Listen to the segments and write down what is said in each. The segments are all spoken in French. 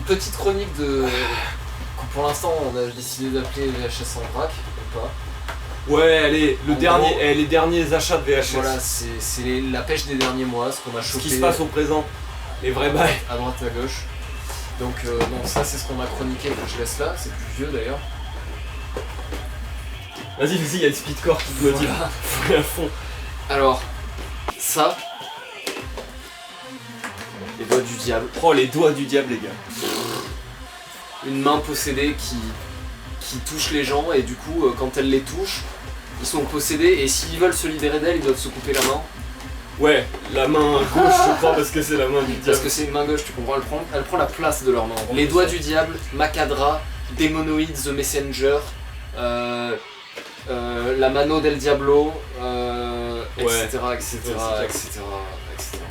petite chronique de... que pour l'instant on a décidé d'appeler VHS en vrac, ou pas. Ouais, allez, En gros, les derniers achats de VHS. Voilà, c'est la pêche des derniers mois, ce qu'on a Ce chopé qui se passe au présent. Les vrais bails. à droite à gauche. Donc bon, ça c'est ce qu'on a chroniqué, que je laisse là, c'est plus vieux d'ailleurs. Vas-y, il y a le speedcore qui te motive. Voilà. Faut aller à fond. Alors, ça... Les doigts du diable. Oh, les doigts du diable, les gars. Une main possédée qui touche les gens et du coup quand elle les touche, ils sont possédés et s'ils veulent se libérer d'elle, ils doivent se couper la main. Ouais, la main gauche, je crois, parce que c'est la main du diable. Parce que c'est une main gauche, tu comprends, elle prend la place de leur main. Les doigts du diable, Macadra, Démonoïde, The Messenger, la mano del Diablo, etc.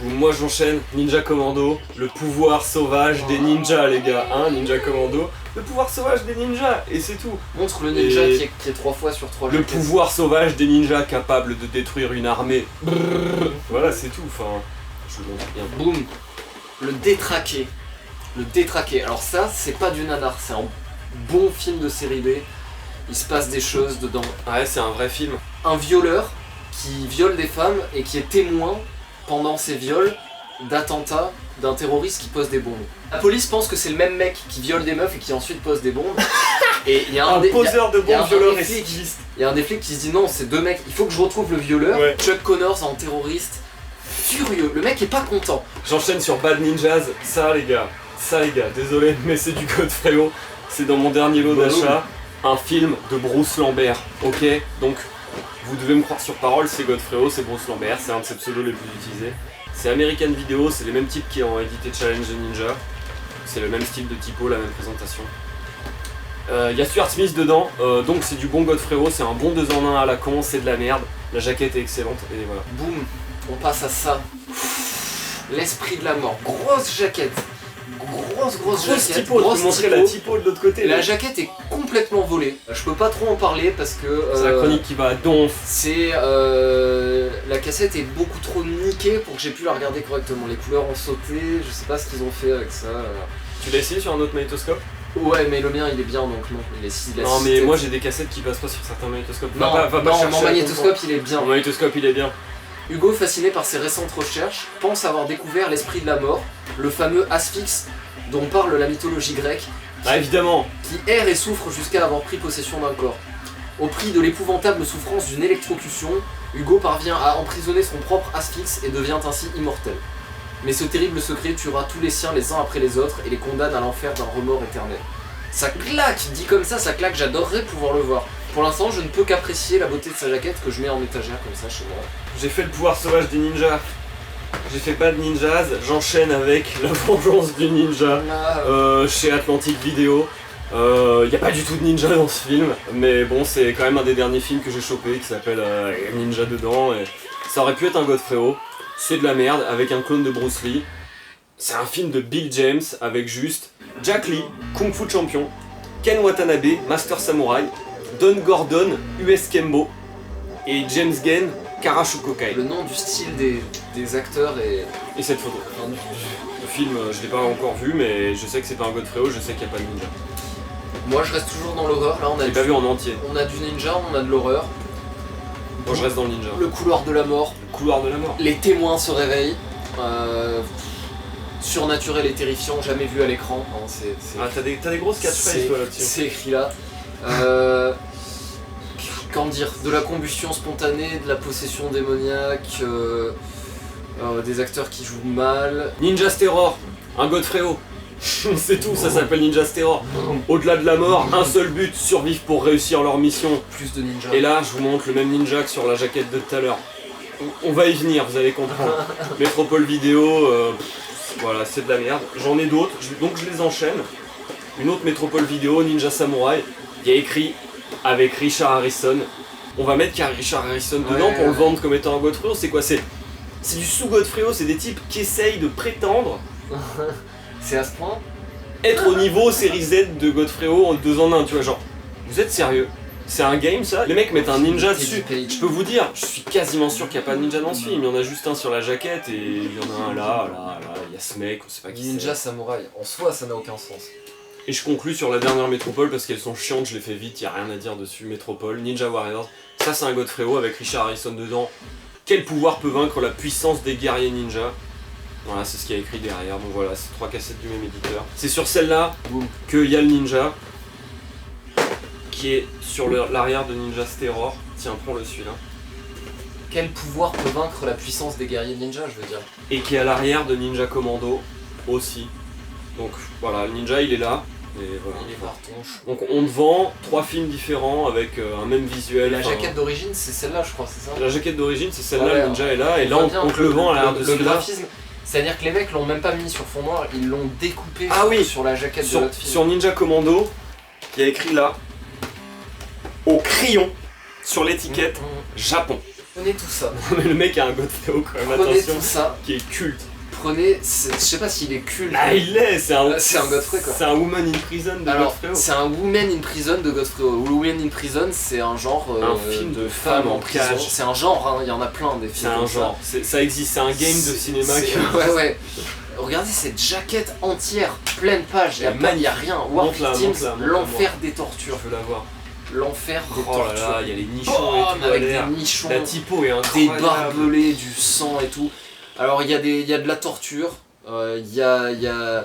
Bon, moi j'enchaîne, Ninja Commando, le pouvoir sauvage des ninjas, les gars, hein, Ninja Commando, le pouvoir sauvage des ninjas, et c'est tout. Montre le ninja Et qui est 3 fois sur 3 le pouvoir sauvage des ninjas capables de détruire une armée. Brrr. Voilà, c'est tout, enfin, je vous montre bien. Boum. Le détraqué. Le détraqué. Alors ça, c'est pas du nanar, c'est un bon film de série B. Il se passe des choses dedans. Ouais, c'est un vrai film. Un violeur qui viole des femmes et qui est témoin pendant ces viols d'attentats d'un terroriste qui pose des bombes. La police pense que c'est le même mec qui viole des meufs et qui ensuite pose des bombes. Et il y a Un poseur de bombes violeur et flic. récidiviste. Il y a un des flics qui se dit non, c'est deux mecs, il faut que je retrouve le violeur. Ouais. Chuck Connors en terroriste, furieux. Le mec est pas content. J'enchaîne sur Bad Ninjas, ça les gars, désolé, mais c'est du Godfrey. C'est dans mon dernier lot d'achat, un film de Bruce Lambert, ok? Donc, vous devez me croire sur parole, c'est Godfrey, c'est Bruce Lambert, c'est un de ses pseudos les plus utilisés. C'est American Video, c'est les mêmes types qui ont édité Challenge the Ninja. C'est le même style de typo, la même présentation. Il y a Stuart Smith dedans, donc c'est du bon Godfrey, c'est un bon 2 en 1 à la con, c'est de la merde. La jaquette est excellente, et voilà. Boum, on passe à ça. L'esprit de la mort, grosse jaquette. Grosse jaquette. Typo, je te montrer la typo de l'autre côté. La jaquette est complètement volée. Je peux pas trop en parler parce que... c'est la chronique qui va à donf. C'est... la cassette est beaucoup trop niquée pour que j'ai pu la regarder correctement. Les couleurs ont sauté, je sais pas ce qu'ils ont fait avec ça. Tu l'as essayé sur un autre magnétoscope? Ouais, mais le mien il est bien donc non. Non, mais moi j'ai des cassettes qui passent pas sur certains magnétoscopes. Non, mon magnétoscope il est bien. Mon magnétoscope il est bien. Hugo, fasciné par ses récentes recherches, pense avoir découvert l'esprit de la mort, le fameux asphyx dont parle la mythologie grecque, Ah évidemment. qui erre et souffre jusqu'à avoir pris possession d'un corps. Au prix de l'épouvantable souffrance d'une électrocution, Hugo parvient à emprisonner son propre asphyx et devient ainsi immortel. Mais ce terrible secret tuera tous les siens les uns après les autres et les condamne à l'enfer d'un remords éternel. Ça claque, dit comme ça claque, j'adorerais pouvoir le voir. Pour l'instant, je ne peux qu'apprécier la beauté de sa jaquette que je mets en étagère comme ça chez moi. J'ai fait le pouvoir sauvage des ninjas. J'ai fait pas de ninjas, j'enchaîne avec la vengeance du ninja chez Atlantic Video. Y a pas du tout de ninja dans ce film, mais bon, c'est quand même un des derniers films que j'ai chopé qui s'appelle Ninja dedans. Et ça aurait pu être un Godfrey. C'est de la merde avec un clone de Bruce Lee. C'est un film de Bill James avec juste Jack Lee, Kung Fu champion, Ken Watanabe, Master Samurai, Don Gordon, US Kembo et James Gunn, Karashukokai. Le nom du style des acteurs est... Et cette photo. Le film, je l'ai pas encore vu, mais je sais que c'est pas un Godfrey, je sais qu'il n'y a pas de ninja. Moi je reste toujours dans l'horreur, là on a J'ai pas vu en entier. On a du ninja, on a de l'horreur. Moi je reste dans le ninja. Le couloir de la mort. Le couloir de la mort. Les témoins se réveillent. Surnaturel et terrifiant, jamais vu à l'écran. Hein, Ah t'as des grosses catchphrases toi là-dessus. C'est écrit là. Qu'en dire? De la combustion spontanée, de la possession démoniaque, des acteurs qui jouent mal. Ninja's Terror, un Godfrey. C'est tout, ça s'appelle Ninja's Terror. Au-delà de la mort, un seul but, survivre pour réussir leur mission. Plus de ninja. Et là, je vous montre le même ninja que sur la jaquette de tout à l'heure. On va y venir, vous allez comprendre. Métropole Vidéo, voilà, c'est de la merde. J'en ai d'autres, donc je les enchaîne. Une autre Métropole Vidéo, Ninja Samurai. Il y a écrit avec Richard Harrison. On va mettre Richard Harrison dedans pour le vendre comme étant un Godfrey. C'est quoi? C'est du sous-Godfrey, c'est des types qui essayent de prétendre C'est à ce point? être au niveau série Z de Godfrey en 2 en 1, tu vois, genre, vous êtes sérieux? C'est un game ça. Les mecs mettent un ninja Teddy dessus. Page. Je peux vous dire, je suis quasiment sûr qu'il n'y a pas de ninja dans ce film. Il y en a juste un sur la jaquette et il y en a un là, il y a ce mec, on sait pas qui c'est. Ninja samouraï, en soi ça n'a aucun sens. Et je conclus sur la dernière Métropole parce qu'elles sont chiantes, je les fais vite, y a rien à dire dessus. Métropole, Ninja Warriors, ça c'est un Godfrey avec Richard Harrison dedans. Quel pouvoir peut vaincre la puissance des guerriers ninja? Voilà, c'est ce qu'il y a écrit derrière, donc voilà, c'est 3 cassettes du même éditeur. C'est sur celle-là qu'il y a le ninja, qui est sur l'arrière de Ninja's Terror. Tiens, prends-le celui-là. Quel pouvoir peut vaincre la puissance des guerriers ninja, je veux dire? Et qui est à l'arrière de Ninja Commando aussi. Donc voilà, le ninja il est là. Et voilà. Il est partonche. Donc on te vend 3 films différents avec un même visuel. La jaquette d'origine c'est celle-là je crois, c'est ça? La jaquette d'origine c'est celle-là, Ouais, le ninja est là, et là voit on bien te le vend à l'arrière de le celui-là. graphisme, c'est-à-dire que les mecs l'ont même pas mis sur fond noir, ils l'ont découpé sur la jaquette de l'autre film. Sur Ninja Commando, il y a écrit là, au crayon, sur l'étiquette, Japon. Prenez tout ça. Mais le mec a un Godfrey quand même, Prenez attention, tout ça. qui est culte. Prenez, je sais pas s'il est culte. Ah il l'est, c'est un Godfrey quoi. C'est un Woman in Prison de Godfrey. C'est un Woman in Prison de Godfrey. Woman in Prison c'est un genre... un film de femmes en prison. C'est un genre, hein, il y en a plein des films. C'est un genre, ça existe, c'est un game de cinéma. Ouais. Regardez cette jaquette entière, pleine page, il y a rien. War Victims, l'enfer des tortures. Je veux la voir. L'enfer des tortures. Oh là là, il y a les nichons et tout. Avec des nichons, la typo est incroyable. des barbelés, du sang et tout. Alors il y a de la torture, il y a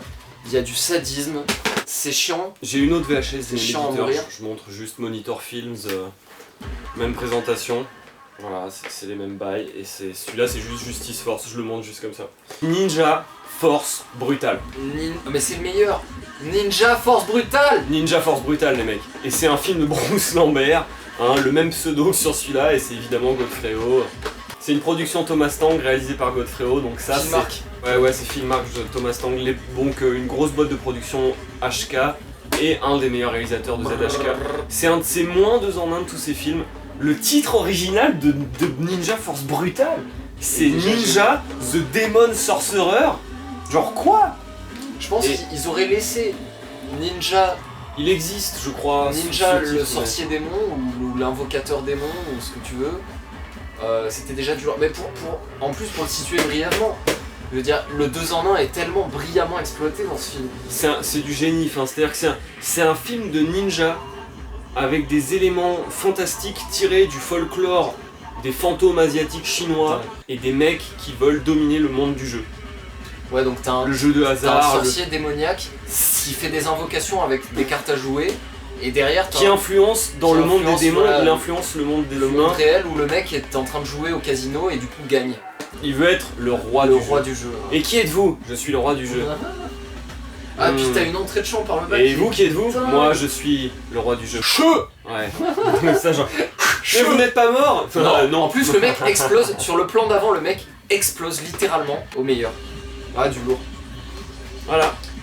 du sadisme, c'est chiant. J'ai une autre VHS, c'est chiant à mourir. Je montre juste Monitor Films, même présentation. Voilà, c'est les mêmes bails, et celui-là c'est juste Justice Force, je le montre juste comme ça. Ninja Force Brutale. Mais c'est le meilleur. Ninja Force Brutale. Ninja Force Brutale les mecs. Et c'est un film de Bruce Lambert, hein, le même pseudo que sur celui-là, et c'est évidemment Godfrey. C'est une production Thomas Tang réalisée par Godfrey, donc ça c'est... Ouais, c'est Filmark de Thomas Tang, donc une grosse boîte de production HK, et un des meilleurs réalisateurs de ZHK. C'est un de ses moins 2 en 1 de tous ces films. Le titre original de Ninja Force Brutale, c'est Ninja The Demon Sorcerer. Genre quoi? Je pense qu'ils auraient laissé Ninja... Il existe, je crois. Ninja le sorcier démon, ou l'invocateur démon, ou ce que tu veux. C'était déjà du genre. Mais en plus, pour le situer brièvement, je veux dire, le 2 en 1 est tellement brillamment exploité dans ce film. C'est du génie, c'est-à-dire que c'est un film de ninja avec des éléments fantastiques tirés du folklore des fantômes asiatiques chinois et des mecs qui veulent dominer le monde du jeu. Ouais, donc t'as le jeu de hasard, un sorcier démoniaque qui fait des invocations avec des cartes à jouer, et derrière qui influence dans le monde des démons, il influence le monde des humains. Le monde réel où le mec est en train de jouer au casino et du coup gagne. Il veut être le roi du jeu. Et qui êtes-vous? Je suis le roi du jeu. Ah puis t'as une entrée de champ par le bas. Et vous qui êtes-vous? Moi je suis le roi du jeu. Cheu. Ouais. Ça genre. Mais vous n'êtes pas mort? Non. En plus le mec explose, sur le plan d'avant le mec explose littéralement au meilleur. Ah du lourd.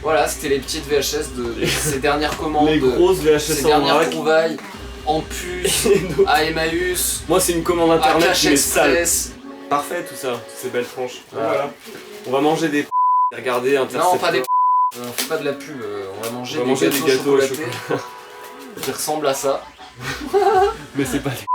Voilà, c'était les petites VHS de ces dernières commandes. Les grosses VHS ces dernières trouvailles en puce, à Emmaüs. Moi c'est une commande internet mais sale. Parfait tout ça, ces belles tranches. Voilà. On va manger des regardez Interceptor. Non pas des on fait pas de la pub, on va manger des gâteaux chocolatés qui ressemblent à ça. Mais c'est pas des